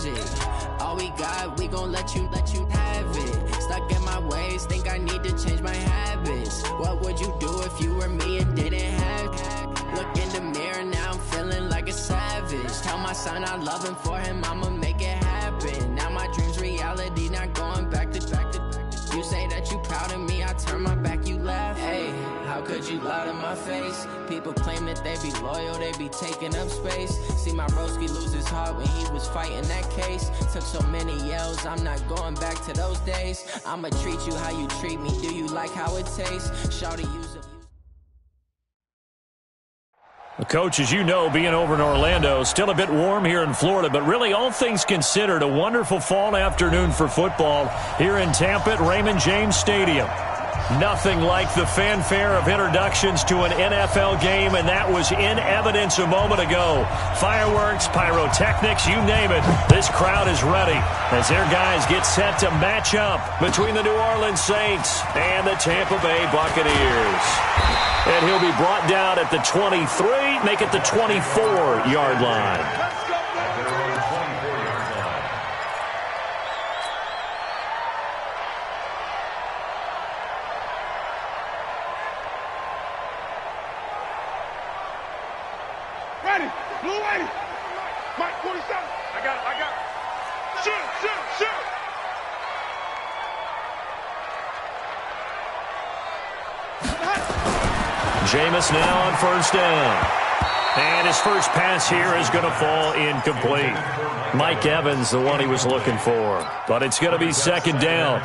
magic. All we got, we gon' let you have it. Stuck in my ways, think I need to change my habits. What would you do if you were me and didn't have it? Look in the mirror, now I'm feeling like a savage. Tell my son I love him, for him I'ma make it happen. Now my dream's reality, not going back to. You say that you proud of me, I turn my back, you laugh. Hey, how could you lie to my face? People claim that they be loyal, they be taking up space. See my broski lose his heart when he was fighting that case. Took so many yells, I'm not going back to those days. I'ma treat you how you treat me, do you like how it tastes? Shawty use a... Coach, as you know, being over in Orlando, still a bit warm here in Florida, but really all things considered, a wonderful fall afternoon for football here in Tampa at Raymond James Stadium. Nothing like the fanfare of introductions to an NFL game, and that was in evidence a moment ago. Fireworks, pyrotechnics, you name it. This crowd is ready as their guys get set to match up between the New Orleans Saints and the Tampa Bay Buccaneers. And he'll be brought down at the 23, make it the 24-yard line. Ready, blue ready. Mike 47. I got it. Shoot. Jameis now on first down. And his first pass here is going to fall incomplete. Mike Evans, the one he was looking for. But it's going to be second down.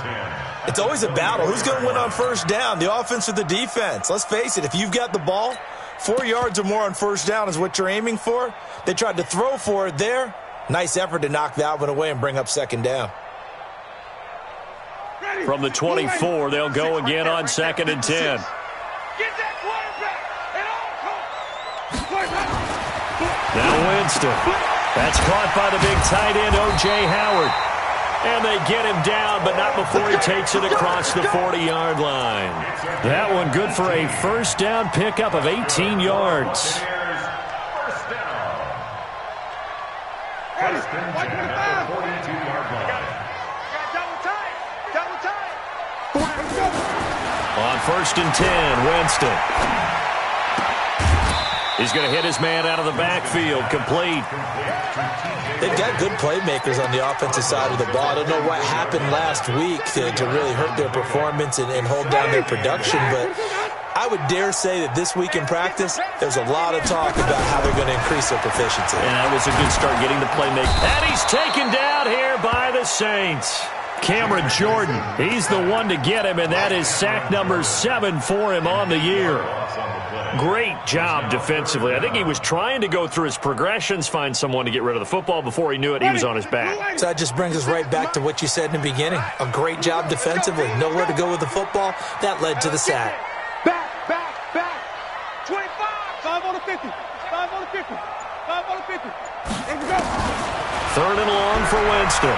It's always a battle. Who's going to win on first down, the offense or the defense? Let's face it, if you've got the ball, 4 yards or more on first down is what you're aiming for. They tried to throw for it there. Nice effort to knock that one away and bring up second down. From the 24, they'll go again on second and 10. Now Winston. That's caught by the big tight end, O.J. Howard. And they get him down, but not before he takes it across the 40-yard line. That one good for a first down pickup of 18 yards. On first and 10, Winston. He's going to hit his man out of the backfield, complete. They've got good playmakers on the offensive side of the ball. I don't know what happened last week to really hurt their performance and hold down their production, but I would dare say that this week in practice, there's a lot of talk about how they're going to increase their proficiency. And that was a good start getting the playmaker. And he's taken down here by the Saints. Cameron Jordan, he's the one to get him, and that is sack number 7 for him on the year. Great job defensively. I think he was trying to go through his progressions, find someone to get rid of the football. Before he knew it, he was on his back. So that just brings us right back to what you said in the beginning. A great job defensively. Nowhere to go with the football. That led to the sack. Back. 25. 5 on the 50. 5 on the 50. 5 on the 50. There we go. Third and long for Winston.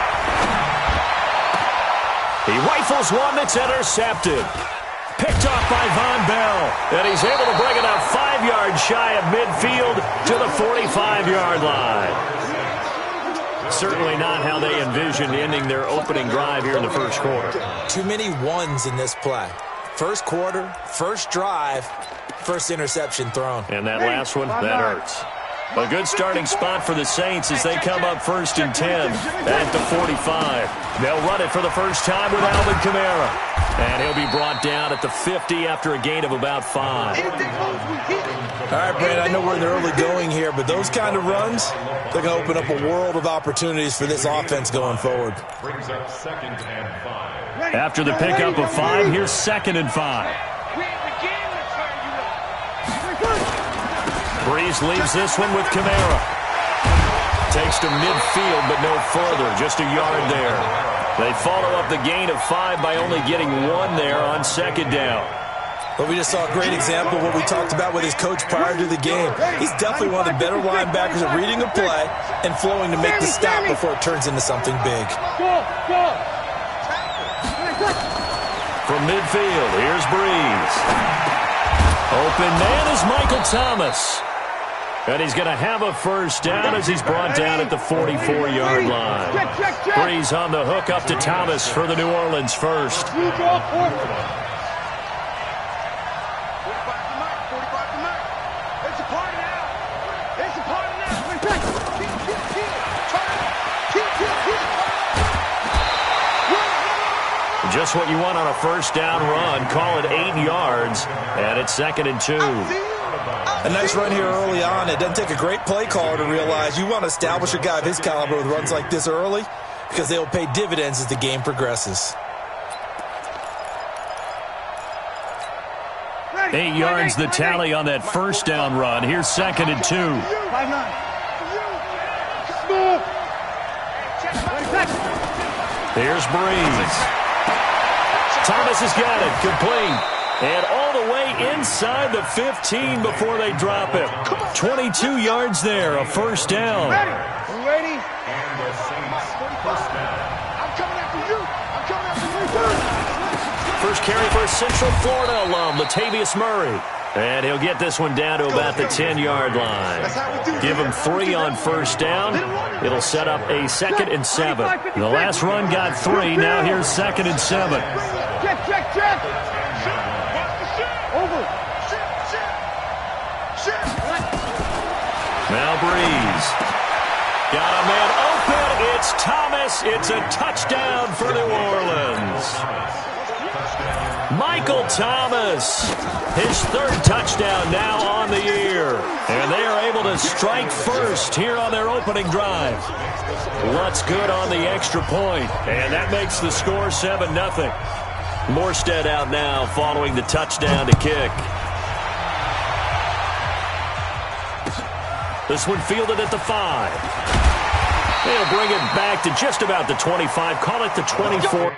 He rifles one that's intercepted. Picked off by Von Bell. And he's able to bring it out 5 yards shy of midfield to the 45-yard line. Certainly not how they envisioned ending their opening drive here in the first quarter. Too many ones in this play. First quarter, first drive, first interception thrown. And that last one, that hurts. A good starting spot for the Saints as they come up first and 10 at the 45. They'll run it for the first time with Alvin Kamara. And he'll be brought down at the 50 after a gain of about 5. All right, Brandon, I know we're in the early going here, but those kind of runs, they're going to open up a world of opportunities for this offense going forward. After the pickup of 5, here's second and 5. Breeze leaves this one with Kamara. Takes to midfield, but no further. Just a yard there. They follow up the gain of 5 by only getting 1 there on second down. Well, we just saw a great example of what we talked about with his coach prior to the game. He's definitely one of the better linebackers at reading a play and flowing to make the stop before it turns into something big. From midfield, here's Breeze. Open man is Michael Thomas. And he's going to have a first down as he's brought down at the 44-yard line. Breeze on the hook up to Thomas for the New Orleans first. Just what you want on a first down run. Call it 8 yards, and it's 2nd and 2. A nice run here early on. It doesn't take a great play caller to realize you want to establish a guy of his caliber with runs like this early because they will pay dividends as the game progresses. 8 yards the tally on that first down run. Here's 2nd and 2. Here's Breeze. Thomas has got it, complete. And all the way inside the 15 before they drop it. 22 yards there, a first down. Ready? And the Saints first down. I'm coming after you. I'm coming after you. First carry for Central Florida alum, Latavius Murray. And he'll get this one down to about the 10-yard line. Give him 3 on first down. It'll set up a 2nd and 7. The last run got 3. Now here's 2nd and 7. Check. Over. Now Breeze. Got a man open. It's Thomas. It's a touchdown for New Orleans. Michael Thomas, his 3rd touchdown now on the year. And they are able to strike first here on their opening drive. Lutz good on the extra point, and that makes the score 7-0. Morstead out now following the touchdown to kick. This one fielded at the 5. They'll bring it back to just about the 25. Call it the 24.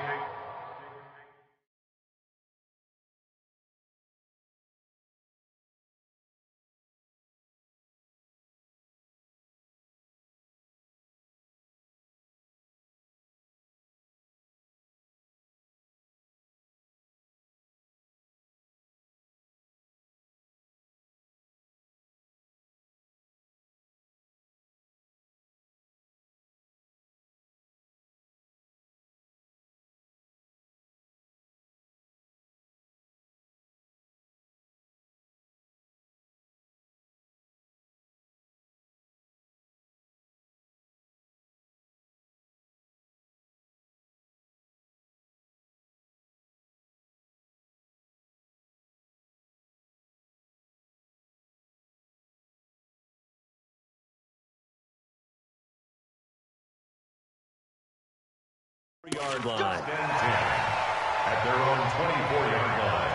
Yard line. At their own 24-yard line.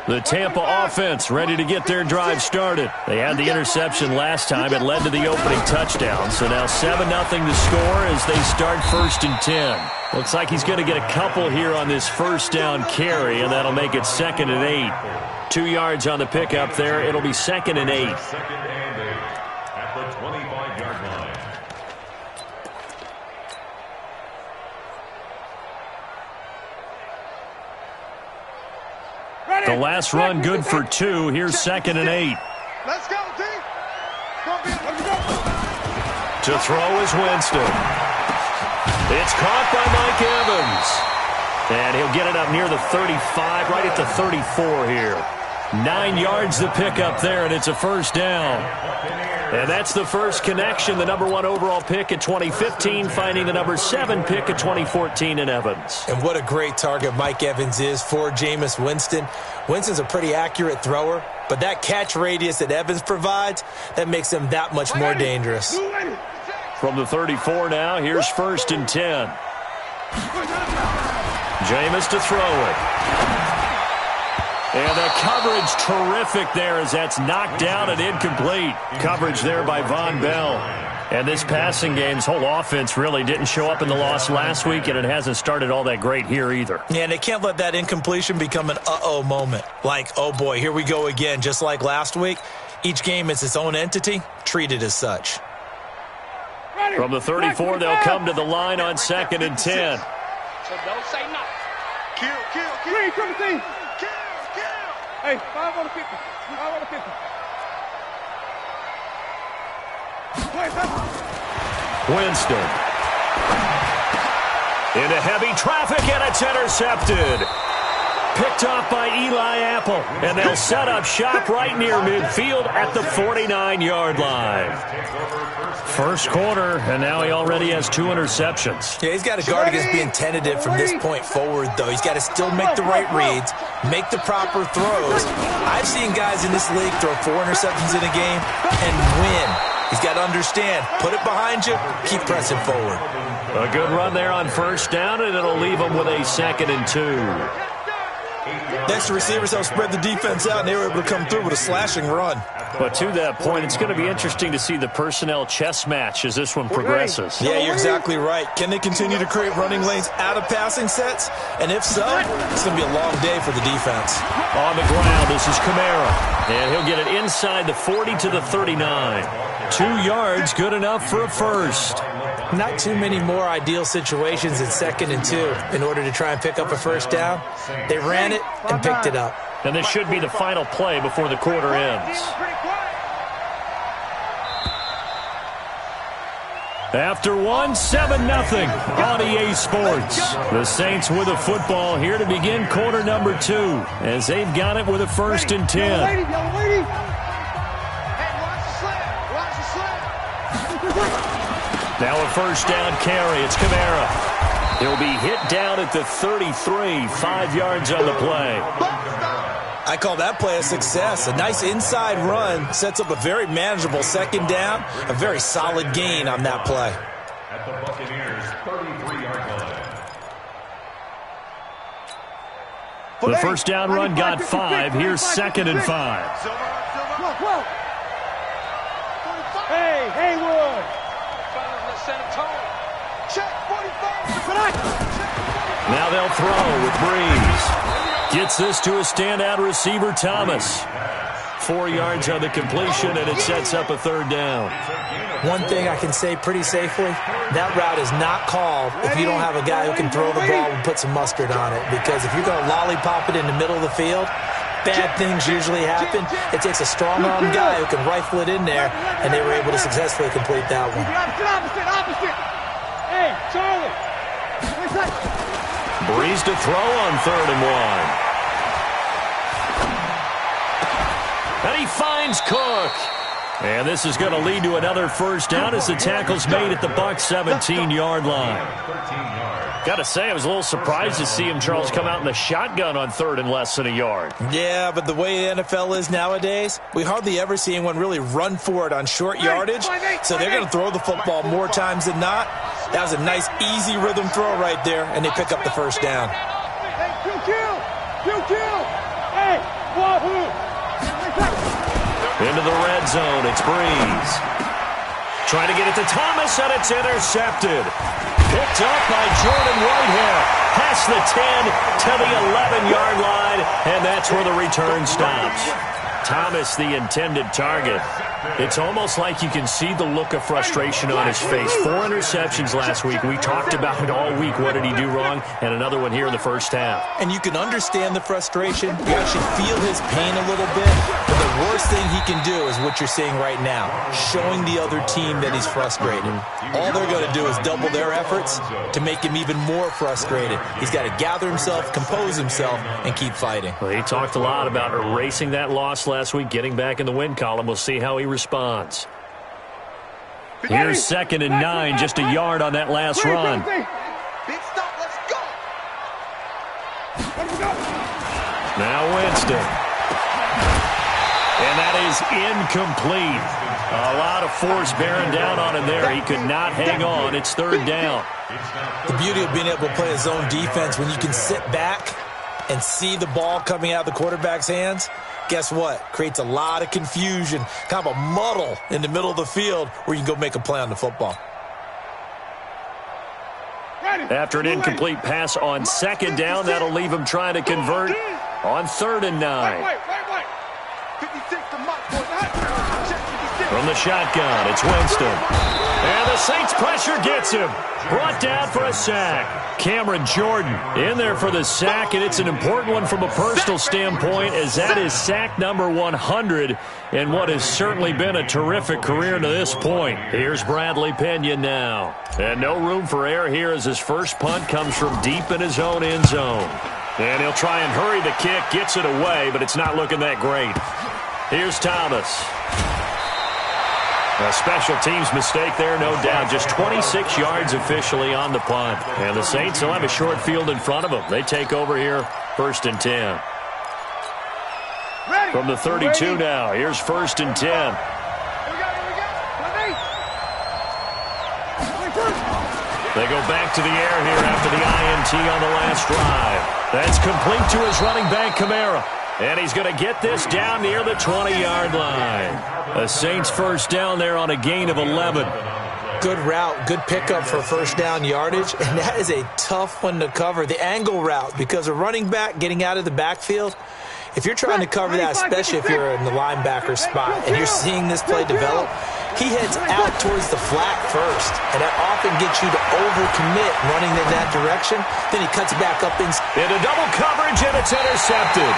The Tampa offense ready to get their drive started. They had the interception last time. It led to the opening touchdown. So now 7-0 the score as they start 1st and 10. Looks like he's going to get a couple here on this first down carry, and that'll make it 2nd and 8. 2 yards on the pickup there. It'll be 2nd and 8. 2nd and 8 at the 25-yard line. The last run good for 2. Here's 2nd and 8. Let's go, team. Let's go. To throw is Winston. It's caught by Mike Evans. And he'll get it up near the 35, right at the 34 here. 9 yards the pickup there, and it's a first down. And that's the first connection, the #1 overall pick in 2015, finding the #7 pick in 2014 in Evans. And what a great target Mike Evans is for Jameis Winston. Winston's a pretty accurate thrower, but that catch radius that Evans provides, that makes him that much more dangerous. From the 34 now, here's 1st and 10. Jameis to throw it. And the coverage terrific there as that's knocked down and incomplete. Coverage there by Von Bell. And this passing game's whole offense really didn't show up in the loss last week, and it hasn't started all that great here either. Yeah, and they can't let that incompletion become an uh-oh moment. Like, oh boy, here we go again, just like last week. Each game is its own entity, treated as such. From the 34, they'll come to the line on 2nd and 10. So don't say nothing. Kill. Green, triple team. Kill. Hey, 5 on the 50. 5 on the 50. Winston. Into heavy traffic, and it's intercepted. Picked off by Eli Apple, and they'll set up shop right near midfield at the 49-yard line. First quarter, and now he already has 2 interceptions. Yeah, he's got to guard against being tentative from this point forward, though. He's got to still make the right reads, make the proper throws. I've seen guys in this league throw 4 interceptions in a game and win. He's got to understand, put it behind you, keep pressing forward. A good run there on first down, and it'll leave him with a 2nd and 2. Next, the receivers help spread the defense out, and they were able to come through with a slashing run. But to that point, it's going to be interesting to see the personnel chess match as this one progresses. Yeah, you're exactly right. Can they continue to create running lanes out of passing sets? And if so, it's going to be a long day for the defense. On the ground, this is Kamara. And he'll get it inside the 40 to the 39. 2 yards, good enough for a first. Not too many more ideal situations at 2nd and 2 in order to try and pick up a first down. They ran it and picked it up. And this should be the final play before the quarter ends. After 7-0 on EA Sports. The Saints with a football here to begin quarter number 2 as they've got it with a 1st and 10. Now a first down carry. It's Kamara. He'll be hit down at the 33, 5 yards on the play. I call that play a success. A nice inside run sets up a very manageable 2nd down. A very solid gain on that play. At the Buccaneers' 33-yard line. The first down run got 5. Here's 2nd and 5. Hey, Haywood. Now they'll throw with Breeze. Gets this to a standout receiver, Thomas. 4 yards on the completion, and it sets up a 3rd down. One thing I can say pretty safely, that route is not called if you don't have a guy who can throw the ball and put some mustard on it. Because if you're going to lollipop it in the middle of the field, bad things usually happen. It takes a strong-arm guy who can rifle it in there, and they were able to successfully complete that one. Opposite. Hey, Charlie. Breeze to throw on 3rd and 1. And he finds Cook. And this is going to lead to another first down as the tackle's made at the Bucs 17-yard line. Got to say, I was a little surprised to see him, Charles, come out in the shotgun on 3rd and less than a yard. Yeah, but the way the NFL is nowadays, we hardly ever see anyone really run for it on short yardage. So they're going to throw the football more times than not. That was a nice, easy rhythm throw right there, and they pick up the first down. Hey, wahoo! Into the red zone, it's Breeze. Trying to get it to Thomas, and it's intercepted. Picked up by Jordan Whitehair. Past the 10 to the 11-yard line, and that's where the return stops. Thomas, the intended target. It's almost like you can see the look of frustration on his face. 4 interceptions last week. We talked about it all week. What did he do wrong? And another one here in the first half. And you can understand the frustration. You actually feel his pain a little bit. But the worst thing he can do is what you're seeing right now, showing the other team that he's frustrated. All they're going to do is double their efforts to make him even more frustrated. He's got to gather himself, compose himself, and keep fighting. Well, he talked a lot about erasing that loss last week, getting back in the win column. We'll see how he responds. Here's 2nd and 9, just a yard on that last run. Big stop, let's go. Now Winston. And that is incomplete. A lot of force bearing down on him there. He could not hang on. It's 3rd down. The beauty of being able to play a zone defense when you can sit back and see the ball coming out of the quarterback's hands, guess what? Creates a lot of confusion, kind of a muddle in the middle of the field where you can go make a play on the football. After an incomplete pass on second down, that'll leave him trying to convert on 3rd and 9. From the shotgun, it's Winston. And the Saints pressure gets him. Brought down for a sack. Cameron Jordan in there for the sack, and it's an important one from a personal standpoint, as that is sack number 100 in what has certainly been a terrific career to this point. Here's Bradley Pena now. And no room for error here as his first punt comes from deep in his own end zone. And he'll try and hurry the kick, gets it away, but it's not looking that great. Here's Thomas. A special teams mistake there, no doubt. Just 26 yards officially on the punt. And the Saints will have a short field in front of them. They take over here, 1st and 10. From the 32 now, here's 1st and 10. They go back to the air here after the INT on the last drive. That's complete to his running back, Kamara. And he's going to get this down near the 20-yard line. A Saints first down there on a gain of 11. Good route, good pickup for first down yardage, and that is a tough one to cover. The angle route, because a running back getting out of the backfield, if you're trying to cover that, especially if you're in the linebacker spot and you're seeing this play develop, he heads out towards the flat first, and that often gets you to overcommit running in that direction. Then he cuts back up into double coverage, and it's intercepted.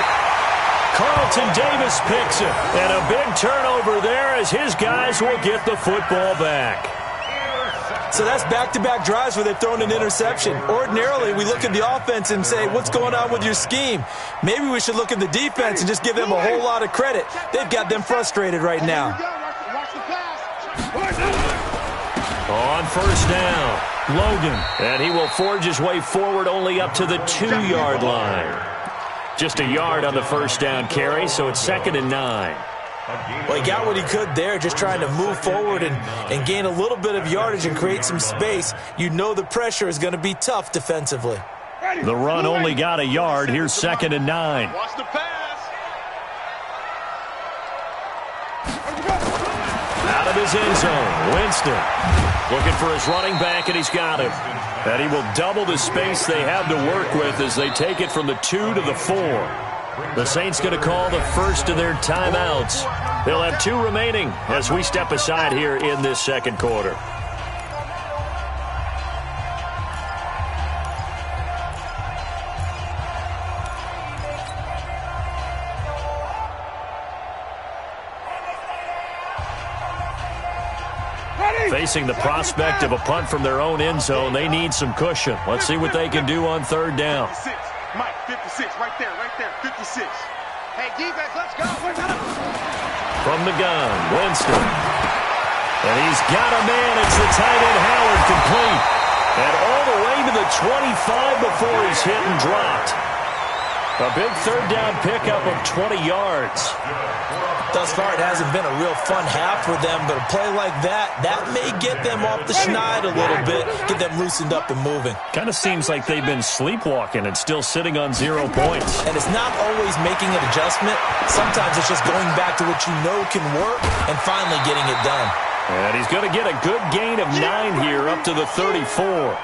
Carlton Davis picks it, and a big turnover there as his guys will get the football back. So that's back-to-back drives where they've thrown an interception. Ordinarily, we look at the offense and say, what's going on with your scheme? Maybe we should look at the defense and just give them a whole lot of credit. They've got them frustrated right now. On first down, Logan, and he will forge his way forward only up to the 2-yard line. Just a yard on the first down carry, so it's 2nd and 9. Well, he got what he could there, just trying to move forward and gain a little bit of yardage and create some space. You know the pressure is going to be tough defensively. The run only got a yard. Here's 2nd and 9. Watch the pass. Out of his end zone, Winston looking for his running back, and he's got him. And he will double the space they have to work with as they take it from the 2 to the 4. The Saints going to call the first of their timeouts. They'll have 2 remaining as we step aside here in this second quarter. Facing the prospect of a punt from their own end zone, they need some cushion. Let's see what they can do on 3rd down. Mike, 56, right there, 56. Hey, defense, let's go. From the gun, Winston. And he's got a man. It's the tight end, Howard, complete. And all the way to the 25 before he's hit and dropped. A big 3rd down pickup of 20 yards. Thus far, it hasn't been a real fun half for them, but a play like that may get them off the schneid a little bit, get them loosened up and moving. Kind of seems like they've been sleepwalking and still sitting on 0 points. And it's not always making an adjustment. Sometimes it's just going back to what you know can work and finally getting it done. And he's going to get a good gain of 9 here up to the 34.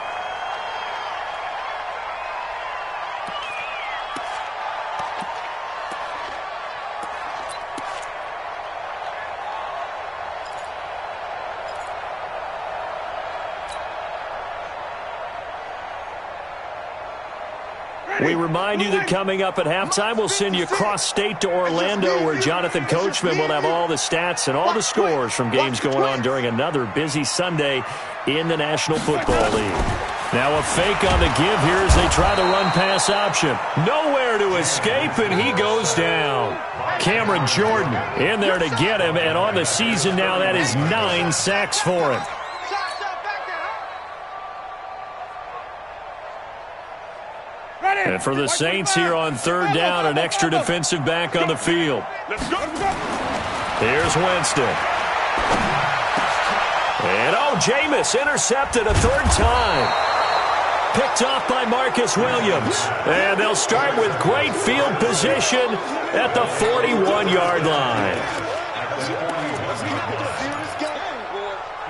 We remind you that coming up at halftime, we'll send you cross-state to Orlando, where Jonathan Coachman will have all the stats and all the scores from games going on during another busy Sunday in the National Football League. Now a fake on the give here as they try the run-pass option. Nowhere to escape, and he goes down. Cameron Jordan in there to get him, and on the season now, that is 9 sacks for him. And for the Saints here on 3rd down, an extra defensive back on the field. Here's Winston. And Jameis intercepted a 3rd time. Picked off by Marcus Williams. And they'll start with great field position at the 41-yard line.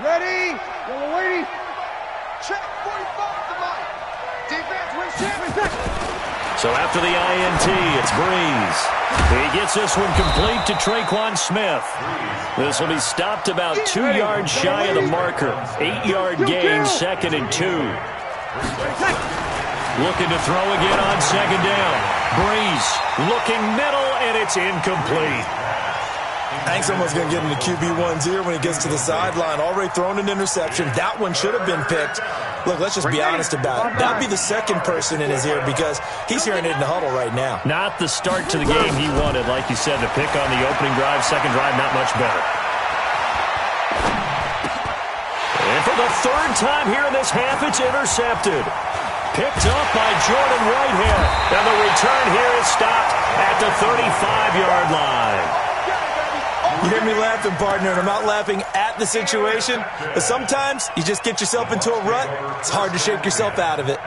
Ready? Yellow lady. Check 45 to Mike. Defense wins championship. So after the INT, it's Breeze. He gets this one complete to Traquan Smith. This will be stopped about 2 yards shy of the marker. 8-yard gain, 2nd and 2. Looking to throw again on 2nd down. Breeze looking middle, and it's incomplete. I think someone's going to get into QB1's ear when he gets to the sideline. Already thrown an interception. That one should have been picked. Look, let's just be honest about it. That'd be the second person in his ear because he's hearing it in the huddle right now. Not the start to the game he wanted. Like you said, the pick on the opening drive, second drive, not much better. And for the 3rd time here in this half, it's intercepted. Picked up by Jordan Whitehead. And the return here is stopped at the 35-yard line. You hear me laughing, partner, and I'm not laughing at the situation, but sometimes you just get yourself into a rut. It's hard to shake yourself out of it.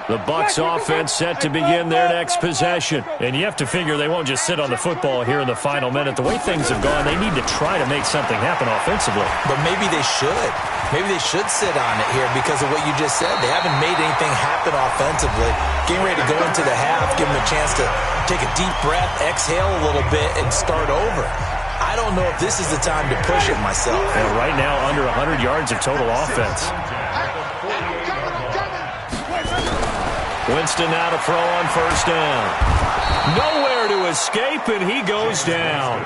The Bucs offense set to begin their next possession. And you have to figure they won't just sit on the football here in the final minute. The way things have gone, they need to try to make something happen offensively. But maybe they should. Maybe they should sit on it here because of what you just said. They haven't made anything happen offensively. Getting ready to go into the half, give them a chance to take a deep breath, exhale a little bit, and start over. I don't know if this is the time to push it myself. And right now, under 100 yards of total offense. Winston now to throw on 1st down. Nowhere to escape, and he goes down.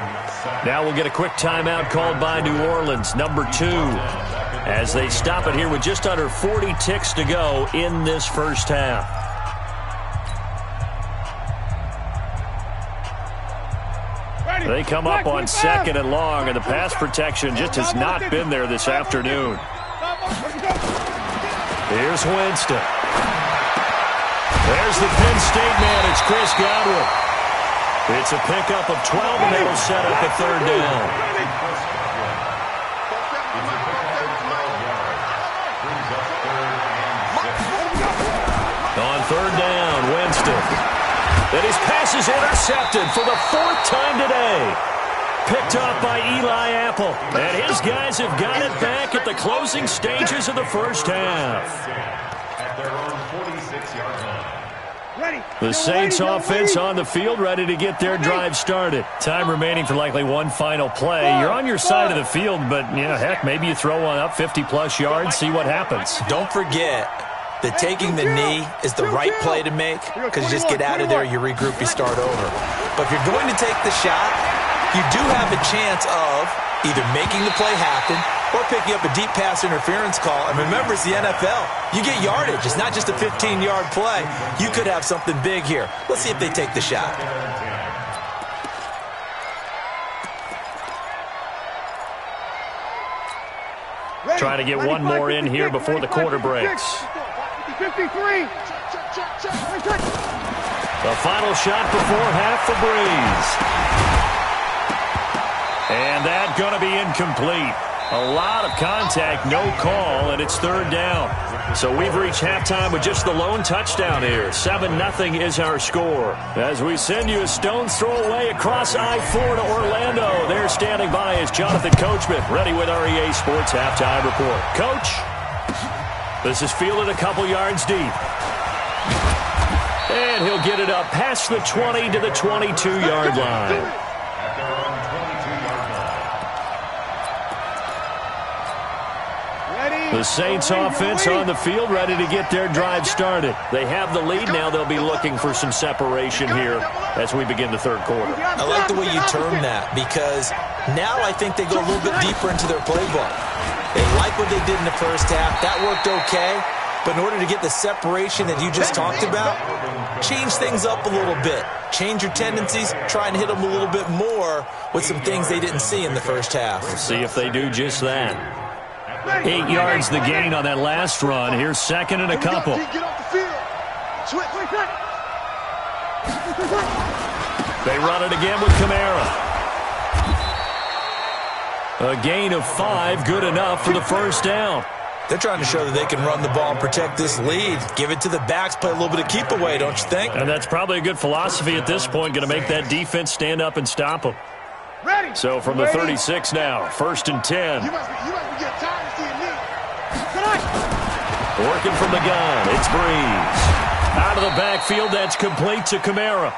Now we'll get a quick timeout called by New Orleans, number 2, as they stop it here with just under 40 ticks to go in this first half. They come up on 2nd and long, and the pass protection just has not been there this afternoon. Here's Winston. There's the Penn State man. It's Chris Godwin. It's a pickup of 12, and they'll set up a 3rd down. On 3rd down, Winston. And his pass is intercepted for the 4th time today. Picked up by Eli Apple. And his guys have got it back at the closing stages of the first half. At their own 46-yard line. The Saints offense on the field, ready to get their drive started. Time remaining for likely one final play. You're on your side of the field, but, yeah, heck, maybe you throw one up 50-plus yards, see what happens. Don't forget that taking the knee is the right play to make because you just get out of there, you regroup, you start over. But if you're going to take the shot, you do have a chance of either making the play happen or picking up a deep pass interference call. And remember, it's the NFL. You get yardage. It's not just a 15-yard play. You could have something big here. Let's see if they take the shot. Trying to get one more in here before the quarter breaks. 53. The final shot before half for Breeze. And that's going to be incomplete. A lot of contact, no call, and it's 3rd down. So we've reached halftime with just the lone touchdown here. 7-0 is our score. As we send you a stone's throw away across I-4 to Orlando. There standing by is Jonathan Coachman, ready with our EA Sports Halftime Report. Coach, this is fielded a couple yards deep. And he'll get it up past the 20 to the 22-yard line. The Saints offense on the field, ready to get their drive started. They have the lead. Now they'll be looking for some separation here as we begin the 3rd quarter. I like the way you term that because now I think they go a little bit deeper into their playbook. They like what they did in the first half. That worked okay. But in order to get the separation that you just talked about, change things up a little bit. Change your tendencies. Try and hit them a little bit more with some things they didn't see in the first half. We'll see if they do just that. 8 yards the gain on that last run. Here's 2nd and a couple. They run it again with Kamara. A gain of 5, good enough for the 1st down. They're trying to show that they can run the ball and protect this lead. Give it to the backs, play a little bit of keep away, don't you think? And that's probably a good philosophy at this point, going to make that defense stand up and stop them. Ready. So from the 36 now, 1st and 10. You must be getting tired of seeing me. Working from the gun, it's Breeze. Out of the backfield, that's complete to Kamara.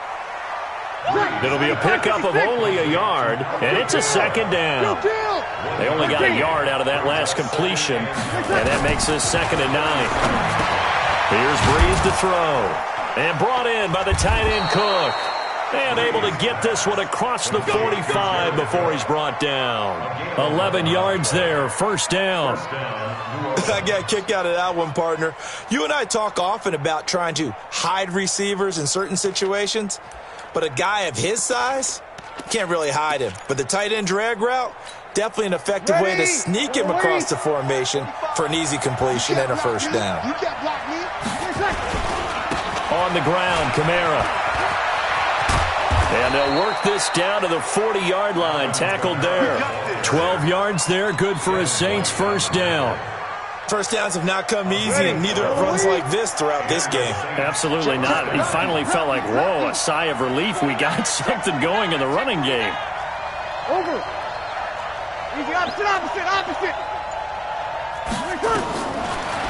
It'll be a pickup of only a yard, and it's a 2nd down. They only got a yard out of that last completion, and that makes us 2nd and 9. Here's Breeze to throw, and brought in by the tight end Cook. And able to get this one across the 45 before he's brought down. 11 yards there, 1st down. I got a kick out of that one, partner. You and I talk often about trying to hide receivers in certain situations, but a guy of his size, can't really hide him. But the tight end drag route, definitely an effective way to sneak him across the formation for an easy completion and a 1st down. On the ground, Kamara. And they'll work this down to the 40-yard line. Tackled there. 12 yards there. Good for a Saints 1st down. 1st downs have not come easy, and neither have runs like this throughout this game. Absolutely not. He finally felt like, whoa, a sigh of relief. We got something going in the running game. Over. Easy, opposite.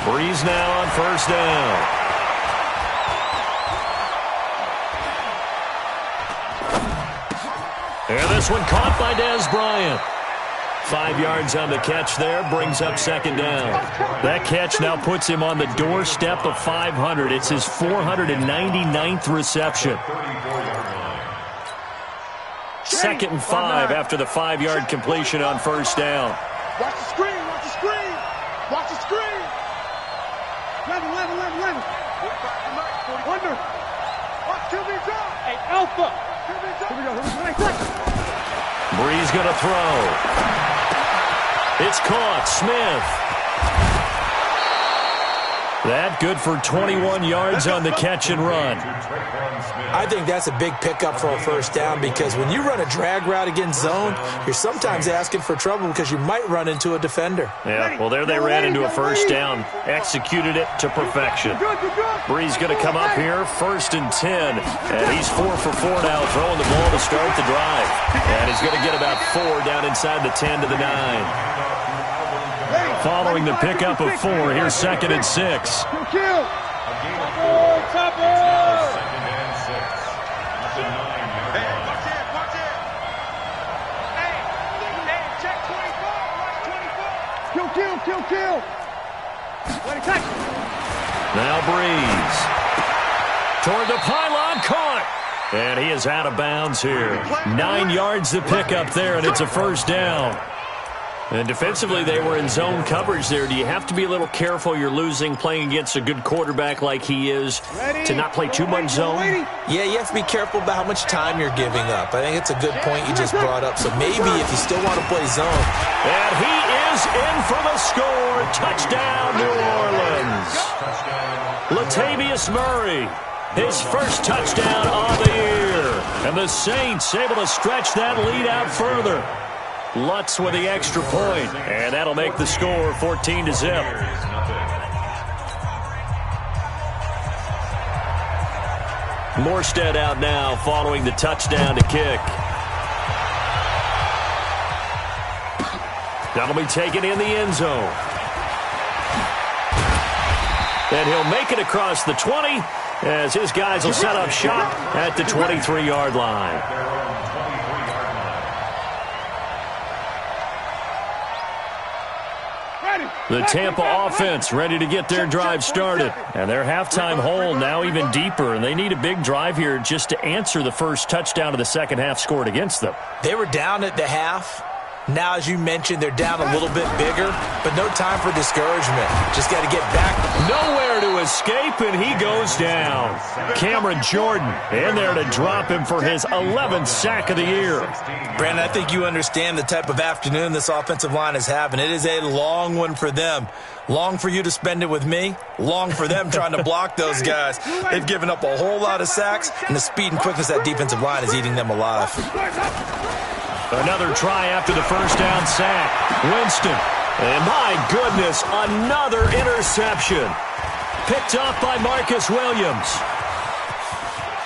Breeze now on 1st down. And this one caught by Dez Bryant. 5 yards on the catch there, brings up 2nd down. That catch now puts him on the doorstep of 500. It's his 499th reception. 2nd and 5 after the 5-yard completion on 1st down. Watch the screen. Watch the screen. 11. Wonder. Watch QB drop. Hey, Alpha. Breeze going to throw. It's caught. Smith. That good for 21 yards on the catch and run. I think that's a big pickup for a 1st down, because when you run a drag route against zone, you're sometimes asking for trouble because you might run into a defender. Yeah, well, there they ran into a 1st down. Executed it to perfection. Breeze going to come up here, 1st and 10. And he's 4 for 4 now, throwing the ball to start the drive. And he's going to get about 4 down inside the 10 to the 9. Following the pickup of 4, here's 2nd and 6. Kill. Topper. 2nd and 6. That's a 9-yard line. Watch it. Hey, check 24. Watch 24. Kill. Let it catch. Now Breeze. Toward the pylon, caught. And he is out of bounds here. 9 yards to pick up there, and it's a 1st down. And defensively, they were in zone coverage there. Do you have to be a little careful? You're losing playing against a good quarterback like he is to not play too much zone? Yeah, you have to be careful about how much time you're giving up. I think it's a good point you just brought up. So maybe if you still want to play zone. And he is in for the score. Touchdown, New Orleans. Latavius Murray, his 1st touchdown on the year. And the Saints able to stretch that lead out further. Lutz with the extra point, and that'll make the score 14-0. Morstead out now following the touchdown to kick. That'll be taken in the end zone. And he'll make it across the 20 as his guys will set up shop at the 23-yard line. The Tampa offense ready to get their drive started. And their halftime hole now even deeper, and they need a big drive here just to answer the 1st touchdown of the 2nd half scored against them. They were down at the half. Now, as you mentioned, they're down a little bit bigger, but no time for discouragement. Just got to get back. Nowhere to escape, and he goes down. Cameron Jordan in there to drop him for his 11th sack of the year. Brandon, I think you understand the type of afternoon this offensive line is having. It is a long one for them. Long for you to spend it with me. Long for them trying to block those guys. They've given up a whole lot of sacks, and the speed and quickness of that defensive line is eating them alive. Another try after the 1st down sack. Winston And my goodness, another interception. Picked off by Marcus Williams.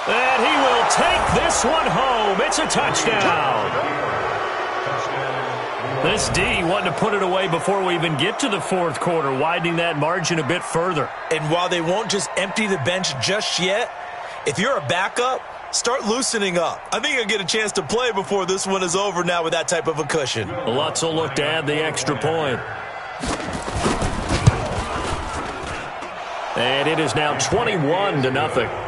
And he will take this one home. It's a touchdown. This D wanting to put it away before we even get to the fourth quarter, widening that margin a bit further. And while they won't just empty the bench just yet, if you're a backup, start loosening up. I think you'll get a chance to play before this one is over now with that type of a cushion. Lutz will look to add the extra point. And it is now 21-0.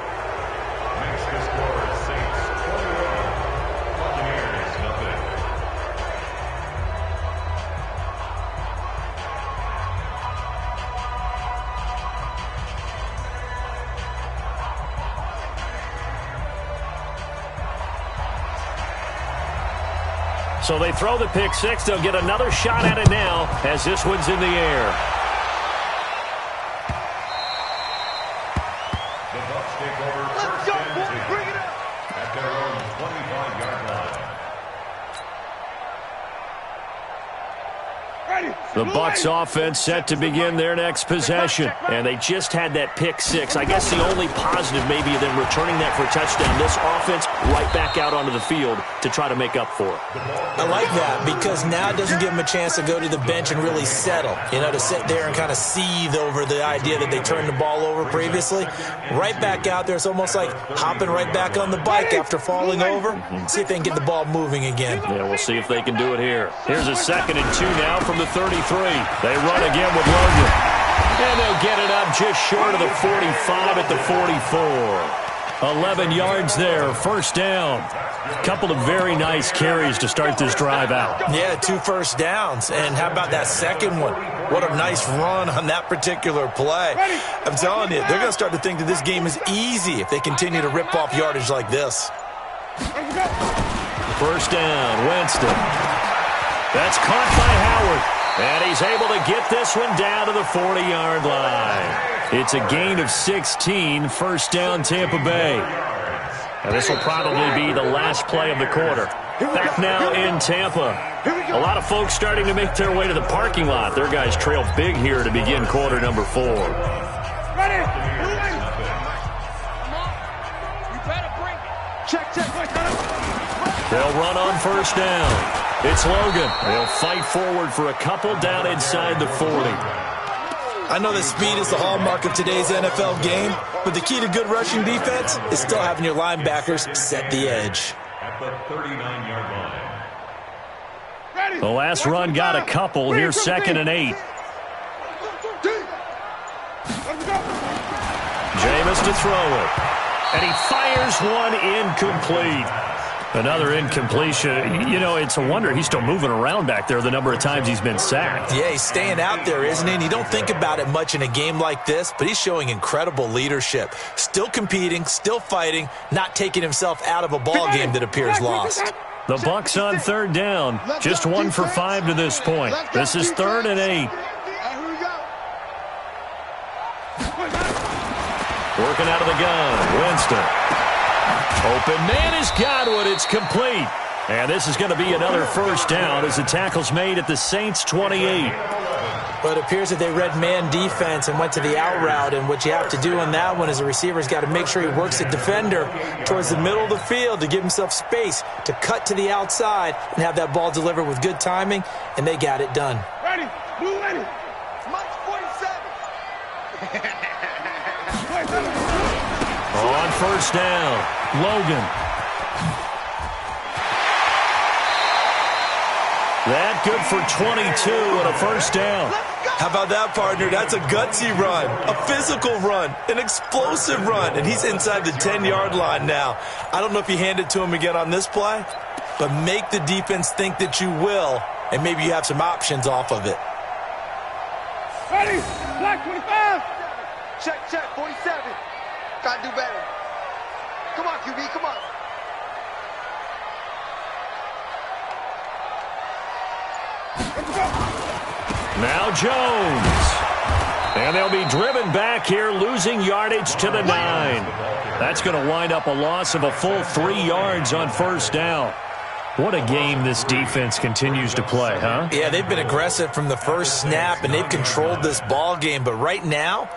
So they throw the pick six. They'll get another shot at it now as this one's in the air. The Bucs take over. Let's go, boys. Bring it up. At their own 25-yard line. The Bucs offense set to begin their next possession. And they just had that pick six. I guess the only positive maybe of them returning that for a touchdown. This offense right back out onto the field to try to make up for it. I like that because now it doesn't give them a chance to go to the bench and really settle. You know, to sit there and kind of seethe over the idea that they turned the ball over previously. Right back out there. It's almost like hopping right back on the bike after falling over. See if they can get the ball moving again. Yeah, we'll see if they can do it here. Here's a 2nd and 2 now from the 33. They run again with Logan. And they'll get it up just short of the 45 at the 44. 11 yards there, first down. A couple of very nice carries to start this drive out. Yeah, 2 first downs. And how about that second one? What a nice run on that particular play. I'm telling you, they're going to start to think that this game is easy if they continue to rip off yardage like this. First down, Winston. That's caught by Howard. And he's able to get this one down to the 40-yard line. It's a gain of 16, first down Tampa Bay. And this will probably be the last play of the quarter. Back now in Tampa. A lot of folks starting to make their way to the parking lot. Their guys trail big here to begin quarter number 4. Ready? You better bring it. Check. They'll run on first down. It's Logan. They'll fight forward for a couple down inside the 40. I know that speed is the hallmark of today's NFL game, but the key to good rushing defense is still having your linebackers set the edge. At the 39-yard line. The last run got a couple. Here's 2nd and 8. Jameis to throw it. And he fires one incomplete. Another incompletion. You know, it's a wonder he's still moving around back there the number of times he's been sacked. Yeah, he's staying out there, isn't he? And you don't think about it much in a game like this, but he's showing incredible leadership. Still competing, still fighting, not taking himself out of a ball game that appears lost. The Bucs on third down. Just 1 for 5 to this point. This is 3rd and 8. Working out of the gun. Winston. Open man is Godwin. It's complete. And this is going to be another first down as the tackle's made at the Saints' 28. But it appears that they read man defense and went to the out route. And what you have to do on that one is the receiver's got to make sure he works the defender towards the middle of the field to give himself space to cut to the outside and have that ball delivered with good timing. And they got it done. Ready? Blue ready. Mike 47. On first down, Logan. That good for 22 and a first down. How about that, partner? That's a gutsy run, a physical run, an explosive run, and he's inside the 10-yard line now. I don't know if you hand it to him again on this play, but make the defense think that you will, and maybe you have some options off of it. Ready? Black 25. Check, 47. Gotta do better. Come on, QB, come on. Now Jones. And they'll be driven back here, losing yardage to the 9. That's going to wind up a loss of a full 3 yards on first down. What a game this defense continues to play, huh? Yeah, they've been aggressive from the first snap, and they've controlled this ball game. But right now,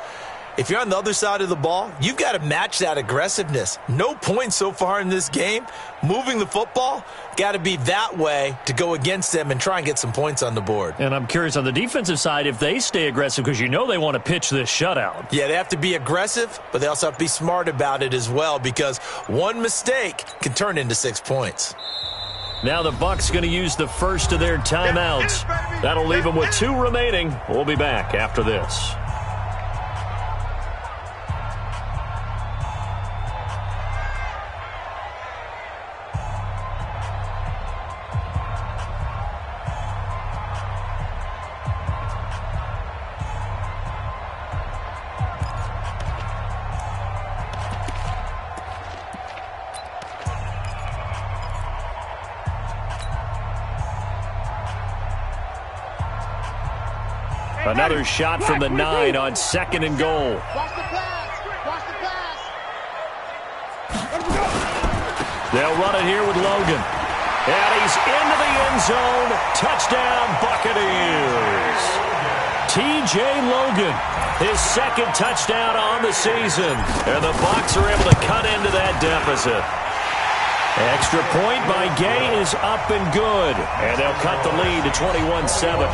if you're on the other side of the ball, you've got to match that aggressiveness. No points so far in this game. Moving the football, got to be that way to go against them and try and get some points on the board. And I'm curious on the defensive side if they stay aggressive, because you know they want to pitch this shutout. Yeah, they have to be aggressive, but they also have to be smart about it as well, because one mistake can turn into 6 points. Now the Bucs going to use the first of their timeouts. That'll leave them with 2 remaining. We'll be back after this. Another shot from the 9 on 2nd and goal. Watch the pass. Watch the pass. They'll run it here with Logan. And he's into the end zone. Touchdown, Buccaneers. T.J. Logan, his 2nd touchdown on the season. And the Bucs are able to cut into that deficit. Extra point by Gay is up and good. And they'll cut the lead to 21-7.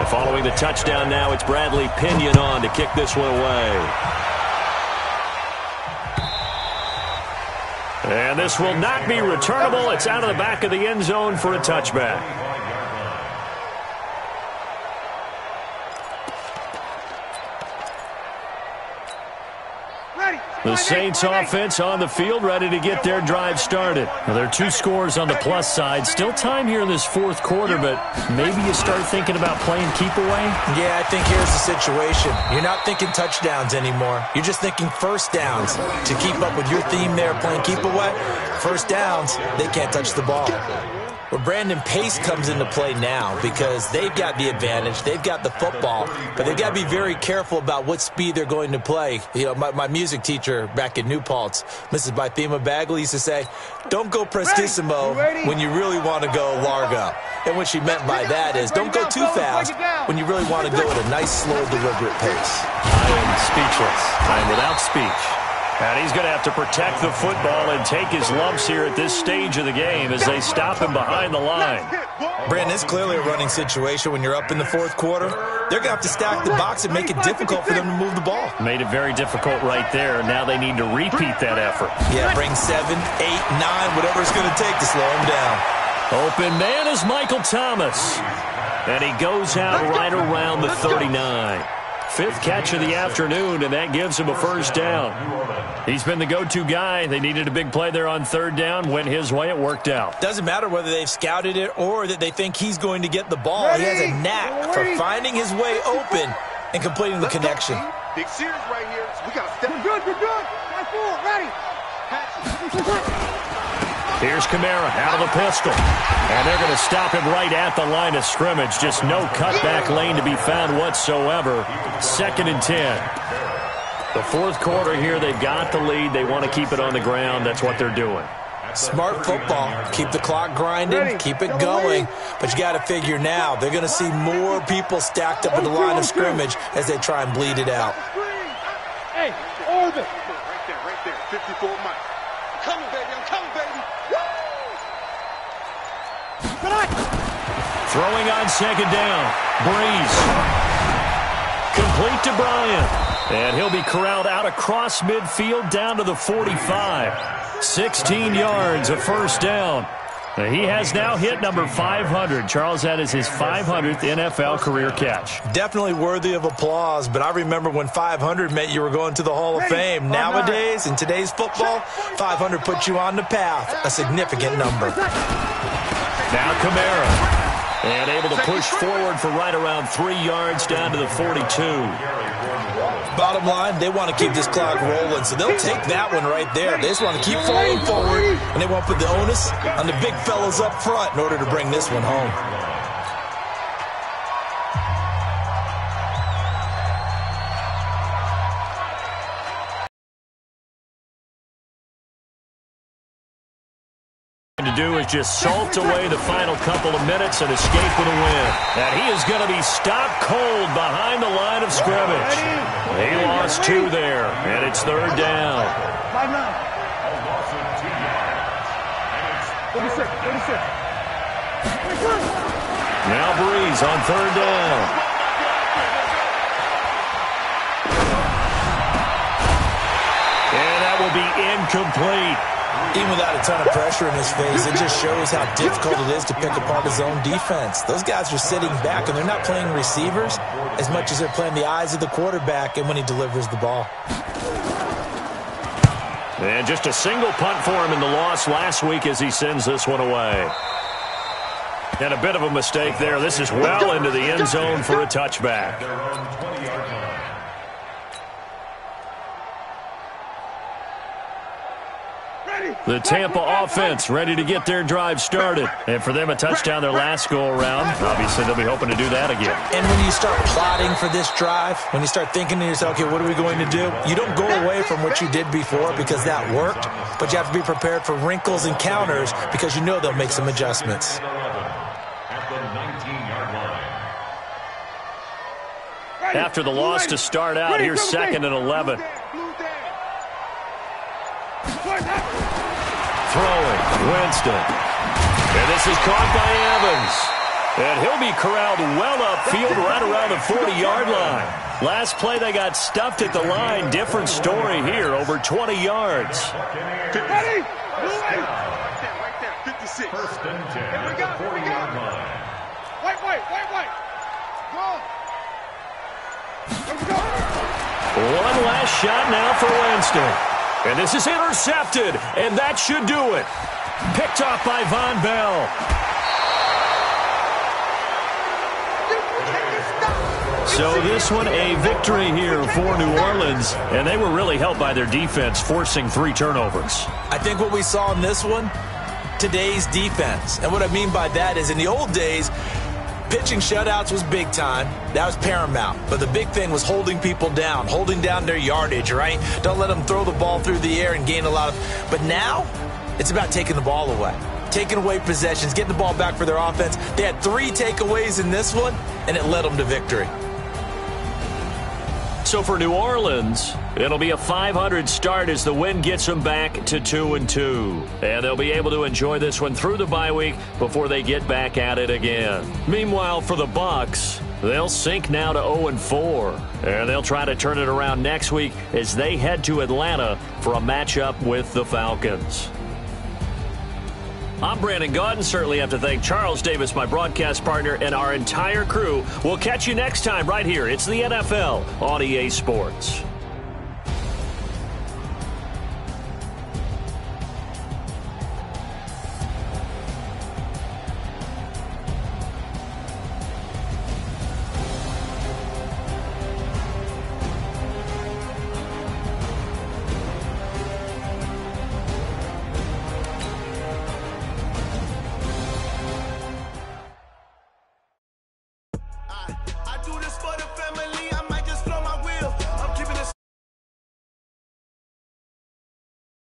Following the touchdown now, it's Bradley Pinion on to kick this one away. And this will not be returnable. It's out of the back of the end zone for a touchback. The Saints offense on the field, ready to get their drive started. Well, there are 2 scores on the plus side. Still time here in this 4th quarter, but maybe you start thinking about playing keep away? Yeah, I think here's the situation. You're not thinking touchdowns anymore. You're just thinking first downs. To keep up with your theme there, playing keep away, first downs, they can't touch the ball. Where Brandon Pace comes into play now, because they've got the advantage, they've got the football, but they've got to be very careful about what speed they're going to play. You know, my music teacher back in New Paltz, Mrs. Bythema Bagley, used to say, don't go prestissimo when you really want to go largo. And what she meant by that is don't go too fast when you really want to go at a nice, slow, deliberate pace. I am speechless. I am without speech. And he's going to have to protect the football and take his lumps here at this stage of the game as they stop him behind the line. Brandon, it's clearly a running situation when you're up in the 4th quarter. They're going to have to stack the box and make it difficult for them to move the ball. Made it very difficult right there. Now they need to repeat that effort. Yeah, bring 7, 8, 9, whatever it's going to take to slow him down. Open man is Michael Thomas. And he goes out right around the 39. 5th catch of the afternoon, and that gives him a first down. He's been the go-to guy. They needed a big play there on 3rd down. Went his way. It worked out. Doesn't matter whether they've scouted it or that they think he's going to get the ball. He has a knack for finding his way open and completing the connection. Big series right here. So we got to step. We're good. We're good. That's forward. Ready. Here's Kamara out of the pistol. And they're going to stop him right at the line of scrimmage. Just no cutback lane to be found whatsoever. 2nd and 10. The 4th quarter here, they've got the lead. They want to keep it on the ground. That's what they're doing. Smart football. Keep the clock grinding. Keep it going. But you got to figure now, they're going to see more people stacked up at the line of scrimmage as they try and bleed it out. Hey, orbit. Right there. 54 miles. I'm coming, baby. I'm coming, baby. Throwing on 2nd down. Breeze. Complete to Bryant. And he'll be corralled out across midfield down to the 45. 16 yards, a first down. He has now hit number 500. Charles, that is his 500th NFL career catch. Definitely worthy of applause, but I remember when 500 meant you were going to the Hall of Fame. Nowadays, in today's football, 500 puts you on the path, a significant number. Now Kamara. And able to push forward for right around 3 yards down to the 42. Bottom line, they want to keep this clock rolling, so they'll take that one right there. They just want to keep falling forward, and they want to put the onus on the big fellas up front in order to bring this one home. do is just salt away the final couple of minutes and escape with a win. And he is going to be stopped cold behind the line of scrimmage. He lost 2 there, and it's 3rd down. 5-9. Now Breeze on 3rd down. And that will be incomplete. Even without a ton of pressure in his face, it just shows how difficult it is to pick apart his own defense. Those guys are sitting back, and they're not playing receivers as much as they're playing the eyes of the quarterback and when he delivers the ball. And just a single punt for him in the loss last week as he sends this one away. And a bit of a mistake there. This is well into the end zone for a touchback. The Tampa offense ready to get their drive started. And for them, a touchdown their last go-around. Obviously, they'll be hoping to do that again. And when you start plotting for this drive, when you start thinking to yourself, okay, what are we going to do? You don't go away from what you did before because that worked, but you have to be prepared for wrinkles and counters because you know they'll make some adjustments. After the loss to start out, here's 2nd and 11. Throwing, Winston. And this is caught by Evans. And he'll be corralled well upfield right around the 40-yard line. Last play, they got stuffed at the line. Different story here, over 20 yards. Ready? Right there, 56. 1st and 10 at the 40-yard line. White. Go. One last shot now for Winston. And this is intercepted, and that should do it. Picked off by Von Bell. So this one, a victory here for New Orleans, and they were really helped by their defense, forcing 3 turnovers. I think what we saw in this one, today's defense. And what I mean by that is in the old days, pitching shutouts was big time. That was paramount. But the big thing was holding people down, holding down their yardage, right? Don't let them throw the ball through the air and gain a lot of... But now, it's about taking the ball away. Taking away possessions, getting the ball back for their offense. They had 3 takeaways in this one, and it led them to victory. So for New Orleans, it'll be a 500 start as the win gets them back to 2-2. And they'll be able to enjoy this one through the bye week before they get back at it again. Meanwhile, for the Bucs, they'll sink now to 0-4. And they'll try to turn it around next week as they head to Atlanta for a matchup with the Falcons. I'm Brandon Gaudin. Certainly have to thank Charles Davis, my broadcast partner, and our entire crew. We'll catch you next time right here. It's the NFL on EA Sports.